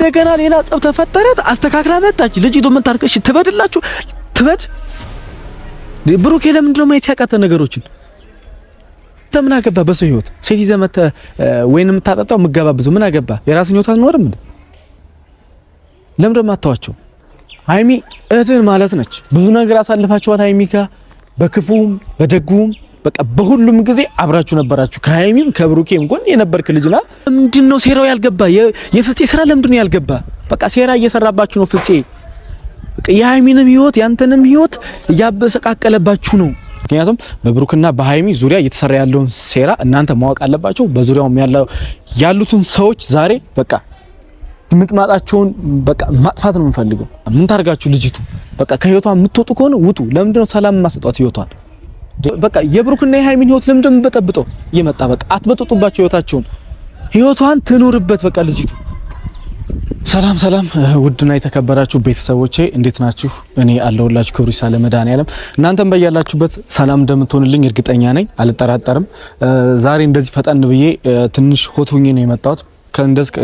እንደገና ሌላ ጸብ ተፈጠረ። አስተካክላ መጣች ልጅቱ። ምን ታርቅ? እሺ ትበድላችሁ ትበድ። ብሩኬ ለምንድን ነው ማየት ያቃተ ነገሮችን? ለምን አገባ? በሰው ህይወት ሴት ይዘህ መተህ ወይንም ታጠጣው ምገባብዙ ምን አገባ? የራስን ህይወት አልኖርም እንዴ? ለምን ማታዋቸው? ሃይሚ እህትን ማለት ነች። ብዙ ነገር አሳልፋችኋል ሃይሚ ጋር በክፉም በደጉም በቃ በሁሉም ጊዜ አብራችሁ ነበራችሁ። ከሃይሚም ከብሩኬም ጎን የነበርክ ልጅና ምንድነው ሴራው ያልገባ? የፍፄ ስራ ለምንድነው ያልገባ? በቃ ሴራ እየሰራባችሁ ነው ፍፄ። በቃ የሃይሚንም ህይወት ያንተንም ህይወት እያበሰቃቀለባችሁ ነው። ምክንያቱም በብሩክና በሃይሚ ዙሪያ እየተሰራ ያለውን ሴራ እናንተ ማወቅ አለባችሁ። በዙሪያውም ያሉትን ሰዎች ዛሬ በቃ ምጥማጣቸውን በቃ ማጥፋት ነው የምንፈልገው። ምን ታርጋችሁ ልጅቱ? በቃ ከህይወቷ የምትወጡ ከሆነ ውጡ። ለምንድነው ሰላም ማሰጧት ህይወቷን? በቃ የብሩክና የሃይሚን ህይወት ለምንድነው የምትበጠብጠው? እየመጣ በቃ አትበጥጡባቸው ህይወታቸውን። ህይወቷን ትኖርበት በቃ ልጅቱ። ሰላም ሰላም፣ ውድና የተከበራችሁ ቤተሰቦቼ እንዴት ናችሁ? እኔ አለሁላችሁ። ክብሩ ይስፋ ለመድኃኒዓለም። እናንተም በያላችሁበት ሰላም እንደምትሆንልኝ እርግጠኛ ነኝ፣ አልጠራጠርም። ዛሬ እንደዚህ ፈጠን ብዬ ትንሽ ሆት ሆኜ ነው የመጣሁት።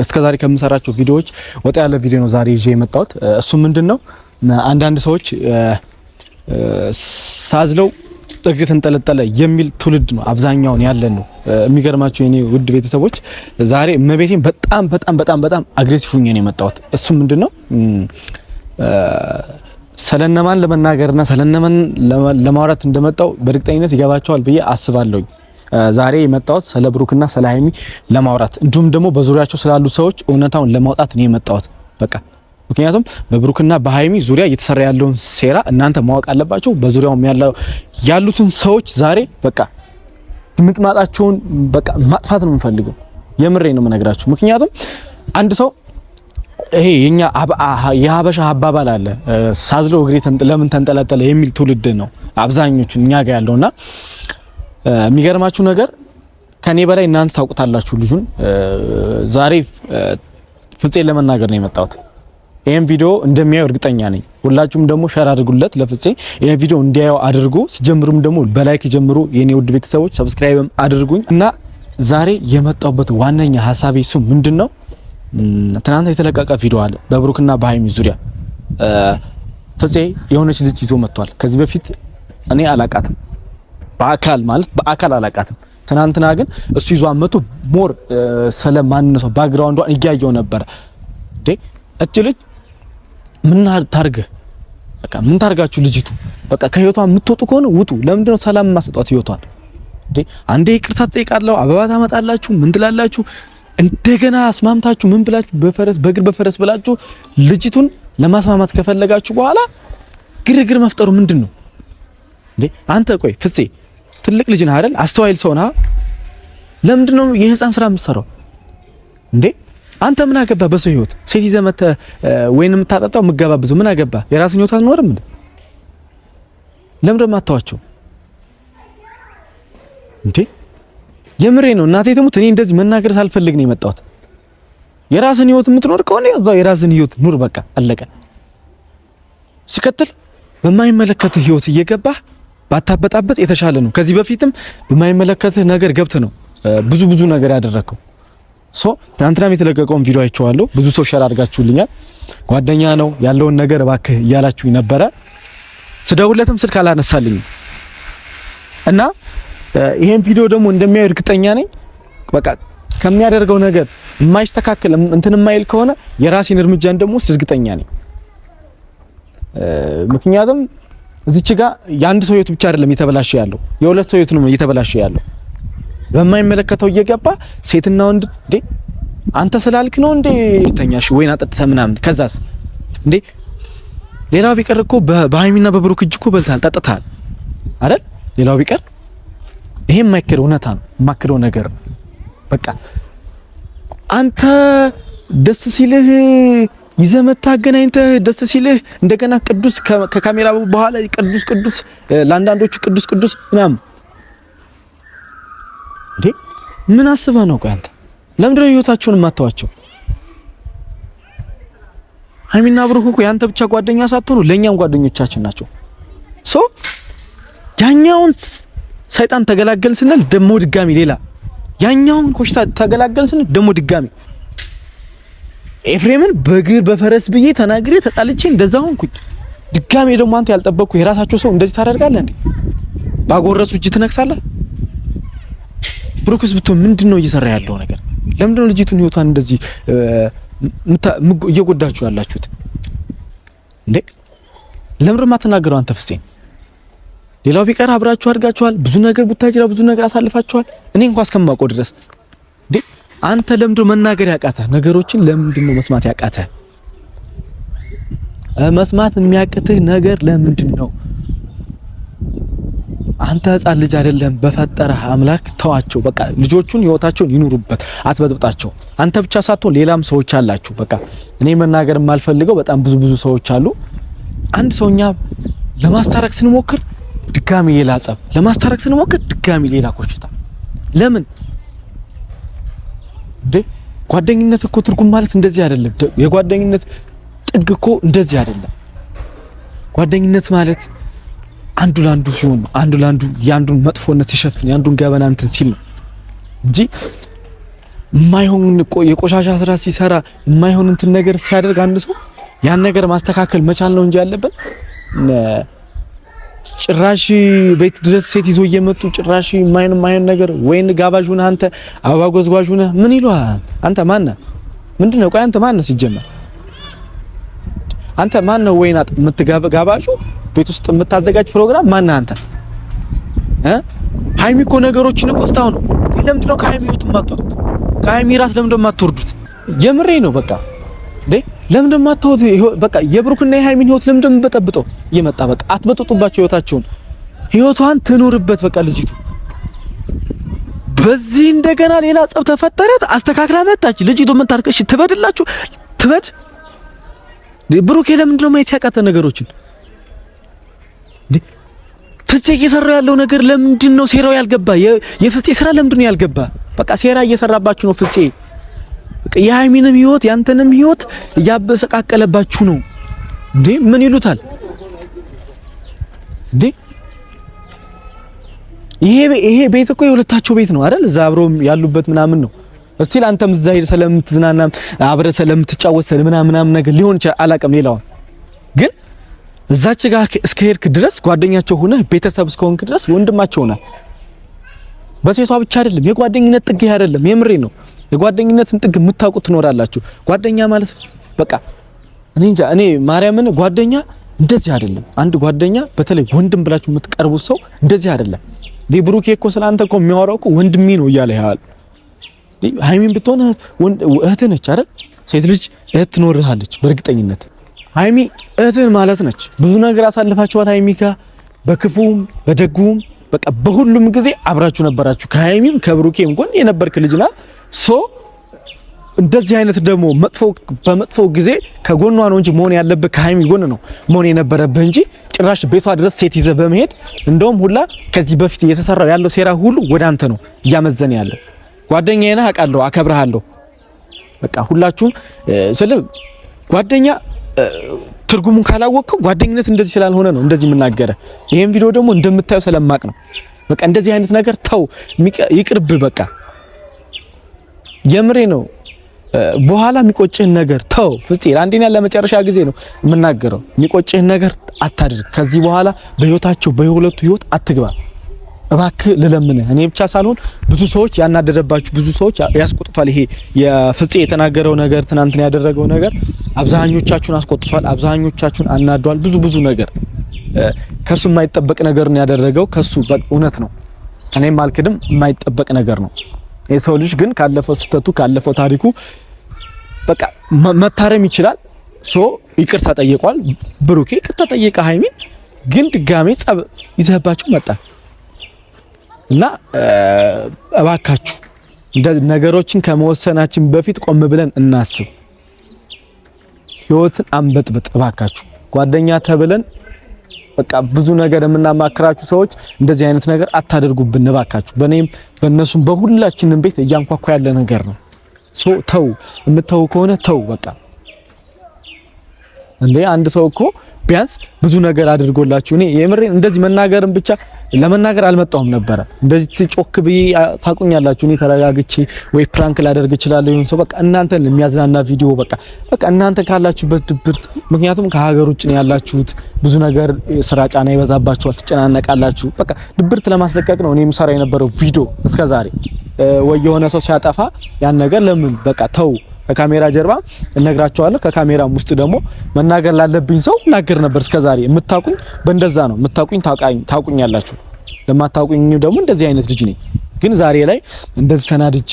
እስከ ዛሬ ከምሰራቸው ቪዲዮዎች ወጣ ያለ ቪዲዮ ነው ዛሬ ይዤ የመጣሁት። እሱ ምንድነው አንዳንድ ሰዎች ሳዝለው እግር ተንጠለጠለ የሚል ትውልድ ነው አብዛኛውን ያለን ነው። የሚገርማችሁ የኔ ውድ ቤተሰቦች ዛሬ እመቤቴን በጣም በጣም በጣም በጣም አግሬሲቭ ሆኜ ነው የመጣሁት። እሱ ምንድነው ስለነማን ለመናገርና ስለነማን ለማውራት እንደመጣው በእርግጠኝነት ይገባቸዋል ብዬ አስባለሁ። ዛሬ የመጣሁት ስለ ብሩክና ስለ ሃይሚ ለማውራት እንዲሁም ደግሞ በዙሪያቸው ስላሉ ሰዎች እውነታውን ለማውጣት ነው የመጣሁት። በቃ ምክንያቱም በብሩክና በሃይሚ ዙሪያ እየተሰራ ያለውን ሴራ እናንተ ማወቅ አለባችሁ። በዙሪያውም ያሉትን ሰዎች ዛሬ በቃ ምጥማጣቸውን በቃ ማጥፋት ነው የምንፈልገው። የምሬ ነው የምነግራችሁ። ምክንያቱም አንድ ሰው ይሄ የኛ የሀበሻ አባባል አለ፣ ሳዝለው እግሬ ለምን ተንጠለጠለ የሚል ትውልድ ነው አብዛኞቹ እኛ ጋር ያለውና የሚገርማችሁ ነገር ከኔ በላይ እናንተ ታውቁታላችሁ ልጁን። ዛሬ ፍፄን ለመናገር ነው የመጣሁት። ይሄን ቪዲዮ እንደሚያዩ እርግጠኛ ነኝ። ሁላችሁም ደግሞ ሼር አድርጉለት ለፍፄ። ይሄን ቪዲዮ እንዲያዩ አድርጉ። ሲጀምሩም ደግሞ በላይክ ጀምሩ የኔ ውድ ቤተሰቦች፣ ሰብስክራይብም አድርጉኝ። እና ዛሬ የመጣሁበት ዋነኛ ሐሳቤ እሱ ምንድነው፣ ትናንት የተለቀቀ ቪዲዮ አለ በብሩክና በሃይሚ ዙሪያ። ፍፄ የሆነች ልጅ ይዞ መጥቷል። ከዚህ በፊት እኔ አላቃትም በአካል አላቃትም። ትናንትና ግን እሱ ይዞ አመጡ ሞር ስለማንነቷ ባክግራውንዷን እያየው ነበር። እቺ ልጅ ምን ታርገ? በቃ ምን ታርጋችሁ ልጅቱ? በቃ ከህይወቷ የምትወጡ ከሆነ ውጡ። ለምንድነው ሰላም ማሰጧት ህይወቷን? አንዴ ይቅርታ ትጠይቃለሁ፣ አበባ ታመጣላችሁ፣ ምን ትላላችሁ፣ እንደገና አስማምታችሁ ምን ብላችሁ በእግር በፈረስ ብላችሁ ልጅቱን ለማስማማት ከፈለጋችሁ በኋላ ግርግር መፍጠሩ ምንድነው? አንተ ቆይ ፍፄ ትልቅ ልጅ ነህ አይደል? አስተዋይ ሰው ነህ። ለምንድነው የህፃን ስራ የምትሰራው እንዴ? አንተ ምን አገባ በሰው ህይወት? ሴት ይዘህ መተህ ወይንም ታጠጣው ምገባብዙ ምን አገባ? የራስን ህይወት አልኖርም እንዴ? ለምንድነው ማታዋቸው እንዴ? የምሬ ነው እናቴ ትሙት። እኔ እንደዚህ መናገር ሳልፈልግ ነው የመጣሁት። የራስን ህይወት የምትኖር ከሆነ እዛው የራስን ህይወት ኑር፣ በቃ አለቀ። ሲከተል በማይመለከትህ ህይወት እየገባህ ባታበጣበጥ የተሻለ ነው። ከዚህ በፊትም በማይመለከትህ ነገር ገብተህ ነው ብዙ ነገር ያደረከው። ትናንትናም የተለቀቀውን ቪዲዮ አይቼዋለሁ። ብዙ ሰው ሼር አድርጋችሁልኛል። ጓደኛ ነው ያለውን ነገር እባክህ እያላችሁኝ ነበረ። ስደውለትም ስልክ አላነሳልኝም እና ይሄን ቪዲዮ ደግሞ እንደሚያዩ እርግጠኛ ነኝ። በቃ ከሚያደርገው ነገር የማይስተካከል እንትን የማይል ከሆነ የራሴን እርምጃ እንደምወስድ እርግጠኛ ነኝ። ምክንያቱም እዚች ጋር የአንድ ሰው ህይወት ብቻ አይደለም እየተበላሸ ያለው፣ የሁለት ሰው ህይወት ነው እየተበላሸ ያለው። በማይመለከተው እየገባ ሴትና ወንድ እንዴ አንተ ስላልክ ነው እንዴ ተኛሽ ወይና ጠጥተህ ምናምን። ከዛስ እንዴ ሌላው ቢቀር እኮ በሃይሚና በብሩክ እጅ እኮ በልታል ጠጥተሃል አይደል? ሌላው ቢቀር ይሄ የማይከደው እውነታ ነው፣ የማይከደው ነገር። በቃ አንተ ደስ ሲልህ ይዘህ መታገናኝተህ ደስ ሲልህ እንደገና ቅዱስ ከካሜራ በኋላ ቅዱስ ለአንዳንዶቹ ቅዱስ ምናምን እንዴ ምን አስበህ ነው? ቆይ አንተ ለምንድነው ህይወታቸውን ማታዋቸው? ሃይሚና ብሩክ እኮ ያንተ ብቻ ጓደኛ ሳትሆኑ ለኛም ጓደኞቻችን ናቸው። ያኛውን ሰይጣን ተገላገል ስንል ደሞ ድጋሚ ሌላ፣ ያኛውን ኮሽታ ተገላገል ስንል ደሞ ድጋሚ። ኤፍሬምን በግር በፈረስ ብዬ ተናግሬ ተጣልቼ እንደዛ ሆንኩኝ። ድጋሜ ደግሞ አንተ ያልጠበቅኩ የራሳቸው ሰው እንደዚህ ታደርጋለህ እንዴ? ባጎረሱ እጅ ትነክሳለህ? ብሩክስ ብትሆን ምንድነው እየሰራ ያለው ነገር? ለምንድነው ልጅቱን ህይወቷን እንደዚህ እየጎዳችሁ ያላችሁት እንዴ? ለምንድነው የማትናገረው አንተ ፍፄ? ሌላው ቢቀር አብራችሁ አድጋችኋል፣ ብዙ ነገር ቡታጅራ ብዙ ነገር አሳልፋችኋል። እኔ እንኳን እስከማውቀው ድረስ እንዴ አንተ ለምንድነው መናገር ያቃተ? ነገሮችን ለምንድነው መስማት ያቃተ? መስማት የሚያቅትህ ነገር ለምንድነው? አንተ ህፃን ልጅ አይደለም። በፈጠረህ አምላክ ተዋቸው። በቃ ልጆቹን ህይወታቸውን ይኑሩበት፣ አትበጥብጣቸው። አንተ ብቻ ሳትሆን ሌላም ሰዎች አላችሁ። በቃ እኔ መናገር የማልፈልገው በጣም ብዙ ሰዎች አሉ። አንድ ሰውኛ ለማስታረቅ ስንሞክር ድጋሚ ሌላ ጸብ፣ ለማስታረቅ ስንሞክር ድጋሚ ሌላ ኮሽታ። ለምን እንዴ? ጓደኝነት እኮ ትርጉም ማለት እንደዚህ አይደለም። የጓደኝነት ጥግ እኮ እንደዚህ አይደለም። ጓደኝነት ማለት አንዱ ላንዱ ሲሆን ነው። አንዱ ላንዱ ያንዱን መጥፎነት ሲሸፍን ያንዱን ገበና እንትን ሲል ነው እንጂ የማይሆን የቆሻሻ ስራ ሲሰራ የማይሆን እንትን ነገር ሲያደርግ አንድ ሰው ያን ነገር ማስተካከል መቻል ነው እንጂ ያለበት ጭራሽ ቤት ድረስ ሴት ይዞ እየመጡ ጭራሽ የማይሆን ነገር ወይን ጋባዥ ሆነህ አንተ አበባ ጎዝጓዥ ሆነህ ምን ይሏል? አንተ ማን ነህ? ምንድነው? ቆይ አንተ ማን ነህ ሲጀመር? አንተ ማን ነው? ወይን የምትጋባዡ ቤት ውስጥ የምታዘጋጅ ፕሮግራም ማን ነህ አንተ? ሃይሚ እኮ ነገሮችን ቆስታው ነው። ለምንድነው ከሃይሚ ህይወት የማትወጡት? ከሃይሚ ራስ ለምንድነው የማትወርዱት? የምሬ ነው በቃ እንዴ ለምንድነው የማትወጡ? በቃ የብሩክና የሃይሚን ህይወት ለምንድነው የምትበጠብጠው? እየመጣ በቃ አትበጥጡባቸው ህይወታቸውን። ህይወቷን ትኖርበት በቃ ልጅቱ። በዚህ እንደገና ሌላ ጸብ ተፈጠረት አስተካክላ መጣች ልጅቱ። ምን ታርቅ? እሺ ትበድላችሁ ትበድ። ብሩክ ለምንድነው ማየት ያቃተ ነገሮችን እንዴ? ፍፄ እየሰራ ያለው ነገር ለምንድነው ሴራው ያልገባ? የፍፄ ስራ ለምንድነው ያልገባ? በቃ ሴራ እየሰራባችሁ ነው ፍፄ። በቃ የሃይሚንም ህይወት ያንተንም ህይወት እያበሰቃቀለባችሁ ነው እንዴ? ምን ይሉታል እንዴ? ይሄ ቤት እኮ የሁለታቸው ቤት ነው አይደል? እዛ አብረው ያሉበት ምናምን ነው። እስቲ አንተም እዛ ሄደህ ስለምትዝናና አብረህ ስለምትጫወት ምናምን ነገር ሊሆን ይችላል አላውቅም። ሌላውን ግን እዛች ጋር እስከ ሄድክ ድረስ ጓደኛቸው ሆነ ቤተሰብ እስከሆንክ ድረስ ወንድማቸው ሆነ። በሴቷ ብቻ አይደለም የጓደኝነት ጥግ አይደለም። የምሬ ነው። የጓደኝነትን ጥግ የምታውቁት ትኖራላችሁ። ጓደኛ ማለት በቃ እኔ እንጃ። እኔ ማርያምን ጓደኛ እንደዚህ አይደለም። አንድ ጓደኛ በተለይ ወንድም ብላችሁ የምትቀርቡት ሰው እንደዚህ አይደለም። ብሩኬ እኮ ስላንተ እኮ የሚያወራው እኮ ወንድሜ ነው እያለ ያለ። ሃይሚን ብትሆን እህትህ ነች አይደል? ሴት ልጅ እህት ትኖርሃለች በእርግጠኝነት። ሃይሚ እህትህ ማለት ነች። ብዙ ነገር አሳልፋችኋል ሃይሚ ጋር በክፉም በደጉም በቃ በሁሉም ጊዜ አብራችሁ ነበራችሁ። ከሃይሚም ከብሩኬም ጎን የነበርክ ልጅና እንደዚህ አይነት ደግሞ በመጥፎ ጊዜ ከጎኗ ነው እንጂ መሆን ያለብህ ከሃይሚ ጎን ነው መሆን የነበረብህ እንጂ ጭራሽ ቤቷ ድረስ ሴት ይዘህ በመሄድ እንደውም ሁላ ከዚህ በፊት እየተሰራው ያለው ሴራ ሁሉ ወደ አንተ ነው እያመዘነ ያለው። ጓደኛዬ ነህ አውቃለሁ፣ አከብርሃለሁ። በቃ ሁላችሁም ስለ ጓደኛ ትርጉሙን ካላወቅከው ጓደኝነት እንደዚህ ስላልሆነ ነው እንደዚህ የምናገረ። ይሄን ቪዲዮ ደግሞ እንደምታዩ ስለማቅ ነው። በቃ እንደዚህ አይነት ነገር ተው፣ ይቅርብ። በቃ የምሬ ነው። በኋላ የሚቆጭህን ነገር ተው ፍፄ። አንዴና ለመጨረሻ ጊዜ ነው የምናገረው። የሚቆጭህን ነገር አታድርግ። ከዚህ በኋላ በህይወታቸው በሁለቱ ህይወት አትግባ እባክህ ልለምንህ። እኔ ብቻ ሳልሆን ብዙ ሰዎች ያናደደባችሁ ብዙ ሰዎች ያስቆጥቷል። ይሄ የፍፄ የተናገረው ነገር ትናንትና ያደረገው ነገር አብዛኞቻችሁን አስቆጥቷል፣ አብዛኞቻችሁን አናዷል። ብዙ ነገር ከሱ የማይጠበቅ ነገር ነው ያደረገው። ከሱ እውነት ነው፣ እኔም አልክድም፣ የማይጠበቅ ነገር ነው። የሰው ልጅ ግን ካለፈው ስህተቱ ካለፈው ታሪኩ በቃ መታረም ይችላል። ይቅርታ ጠይቋል ብሩኬ፣ ይቅርታ ጠየቀ ሃይሚን። ግን ድጋሜ ጸብ ይዘህባችሁ መጣ እና እባካችሁ ነገሮችን ከመወሰናችን በፊት ቆም ብለን እናስብ። ህይወትን አንበጥብጥ እባካችሁ። ጓደኛ ተብለን በቃ ብዙ ነገር የምናማክራችሁ ሰዎች እንደዚህ አይነት ነገር አታደርጉብን እባካችሁ። በእኔም በእነሱም በሁላችንም ቤት እያንኳኳ ያለ ነገር ነው። ተው፣ የምተው ከሆነ ተው በቃ። እንዴ አንድ ሰው እኮ ቢያንስ ብዙ ነገር አድርጎላችሁ እኔ የምሬን እንደዚህ መናገርን ብቻ ለመናገር አልመጣሁም ነበር። እንደዚህ ትጮክ ብዬ ታቁኛላችሁ። እኔ ተረጋግቼ ወይ ፕራንክ ላደርግ እችላለሁ ይሁን ሰው በቃ እናንተን የሚያዝናና ቪዲዮ በቃ እናንተ ካላችሁበት ድብርት፣ ምክንያቱም ከሀገር ውጭ ነው ያላችሁት፣ ብዙ ነገር ስራ ጫና ይበዛባችኋል፣ ትጨናነቃላችሁ። በቃ ድብርት ለማስለቀቅ ነው እኔ የምሰራ የነበረው ቪዲዮ እስከዛሬ። ወይ የሆነ ሰው ሲያጠፋ ያን ነገር ለምን በቃ ተው ከካሜራ ጀርባ እነግራቸዋለሁ፣ ከካሜራም ውስጥ ደግሞ መናገር ላለብኝ ሰው እናገር ነበር እስከዛሬ። የምታውቁኝ በእንደዛ ነው የምታውቁኝ፣ ታውቁኛላችሁ። ለማታውቁኝ ደግሞ እንደዚህ አይነት ልጅ ነኝ። ግን ዛሬ ላይ እንደዚህ ተናድጄ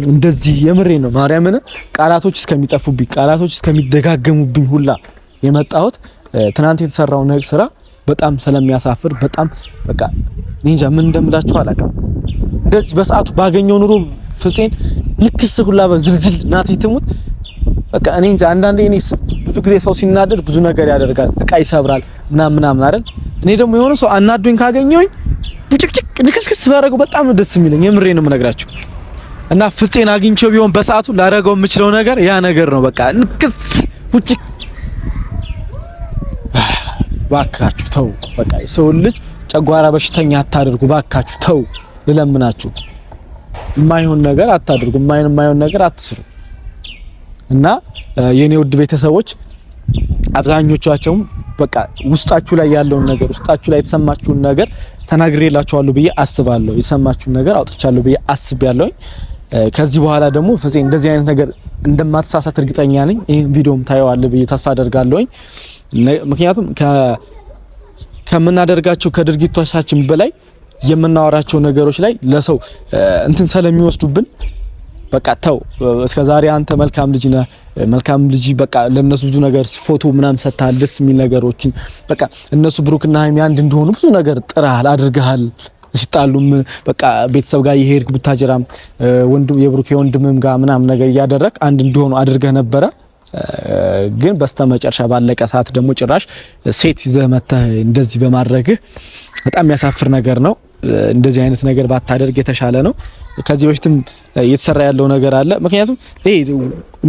እንደዚህ የምሬ ነው ማርያምን ቃላቶች እስከሚጠፉብኝ ቃላቶች እስከሚደጋገሙብኝ ሁላ የመጣሁት ትናንት የተሰራው ነገር ስራ በጣም ስለሚያሳፍር በጣም በቃ እንጃ ምን እንደምላችሁ አላውቅም። እንደዚህ በሰዓቱ ባገኘው ኑሮ ፍፄን ንክስ ሁላ በዝልዝል ናት ትሙት በቃ እኔ እንጃ። አንዳንዴ እኔ ብዙ ጊዜ ሰው ሲናደድ ብዙ ነገር ያደርጋል፣ እቃ ይሰብራል ምናምን አይደል? እኔ ደግሞ የሆነ ሰው አናዶኝ ካገኘሁኝ ቡጭቅጭቅ ንክስክስ ባደረገው በጣም ደስ የሚለኝ የምሬ ነው የምነግራችሁ። እና ፍፄን አግኝቼው ቢሆን በሰዓቱ ላደርገው የምችለው ነገር ያ ነገር ነው። በቃ ንክስ ቡጭቅ። ባካችሁ ተው፣ በቃ ሰው ልጅ ጨጓራ በሽተኛ አታድርጉ። ባካችሁ ተው ልለምናችሁ። የማይሆን ነገር አታድርጉ፣ የማይሆን ነገር አትስሩ። እና የኔ ውድ ቤተሰቦች አብዛኞቻችሁም በቃ ውስጣችሁ ላይ ያለውን ነገር ውስጣችሁ ላይ የተሰማችሁን ነገር ተናግሬላችኋለሁ ብዬ አስባለሁ። የተሰማችሁን ነገር አውጥቻለሁ ብዬ አስቤያለሁ። ከዚህ በኋላ ደግሞ ፍፄ እንደዚህ አይነት ነገር እንደማትሳሳት እርግጠኛ ነኝ። ይሄን ቪዲዮም ታየዋለህ ብዬ ተስፋ አደርጋለሁ። ምክንያቱም ከምናደርጋቸው ከድርጊቶቻችን በላይ የምናወራቸው ነገሮች ላይ ለሰው እንትን ስለሚወስዱብን በቃ ተው። እስከዛሬ አንተ መልካም ልጅ ነህ፣ መልካም ልጅ በቃ ለነሱ ብዙ ነገር ፎቶ ምናምን ሰጥተሃል፣ ደስ የሚል ነገሮችን በቃ እነሱ ብሩክና ሀይሚ አንድ እንዲሆኑ ብዙ ነገር ጥረሃል፣ አድርገሃል። ሲጣሉም በቃ ቤተሰብ ጋር ይሄድክ ቡታጀራም ወንድም የብሩክ የወንድምም ጋር ምናምን ነገር እያደረክ አንድ እንዲሆኑ አድርገህ ነበረ። ግን በስተመጨረሻ ባለቀ ሰዓት ደግሞ ጭራሽ ሴት ይዘህ መተህ እንደዚህ በማድረግህ በጣም የሚያሳፍር ነገር ነው። እንደዚህ አይነት ነገር ባታደርግ የተሻለ ነው። ከዚህ በፊትም እየተሰራ ያለው ነገር አለ። ምክንያቱም ይሄ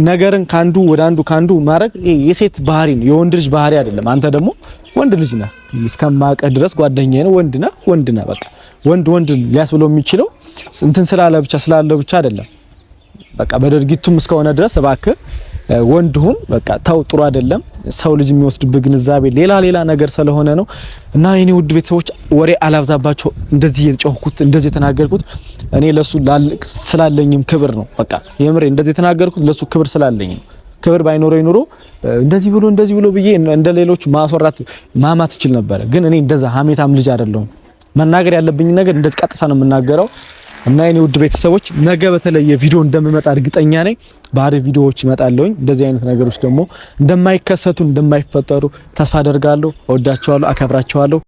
ነገርን ካንዱ ወደ አንዱ ካንዱ ማድረግ የሴት ባህሪ ነው፣ የወንድ ልጅ ባህሪ አይደለም። አንተ ደግሞ ወንድ ልጅ ነህ፣ እስከማውቀህ ድረስ ጓደኛዬ ነው። ወንድ ነህ። በቃ ወንድ ሊያስብለው የሚችለው እንትን ስላለው ብቻ አይደለም። በቃ በድርጊቱም እስከሆነ ድረስ እባክህ ወንድ ሁን። በቃ ተው፣ ጥሩ አይደለም። ሰው ልጅ የሚወስድብህ ግንዛቤ ሌላ ነገር ስለሆነ ነው። እና የኔ ውድ ቤተሰቦች ወሬ አላብዛባቸው። እንደዚህ የጮህኩት እንደዚህ የተናገርኩት እኔ ለሱ ስላለኝም ክብር ነው። በቃ የምሬ እንደዚህ የተናገርኩት ለሱ ክብር ስላለኝ ነው። ክብር ባይኖረኝ ኑሮ እንደዚህ ብሎ ብዬ እንደ ሌሎች ማማት ይችል ነበር። ግን እኔ እንደዛ ሀሜታም ልጅ አይደለሁም። መናገር ያለብኝ ነገር እንደዚህ ቀጥታ ነው የምናገረው። እና የኔ ውድ ቤተሰቦች ነገ በተለየ ቪዲዮ እንደምመጣ እርግጠኛ ነኝ። በአሪፍ ቪዲዮዎች እመጣለሁኝ። እንደዚህ አይነት ነገሮች ደግሞ እንደማይከሰቱ እንደማይፈጠሩ ተስፋ አደርጋለሁ። እወዳቸዋለሁ፣ አከብራቸዋለሁ።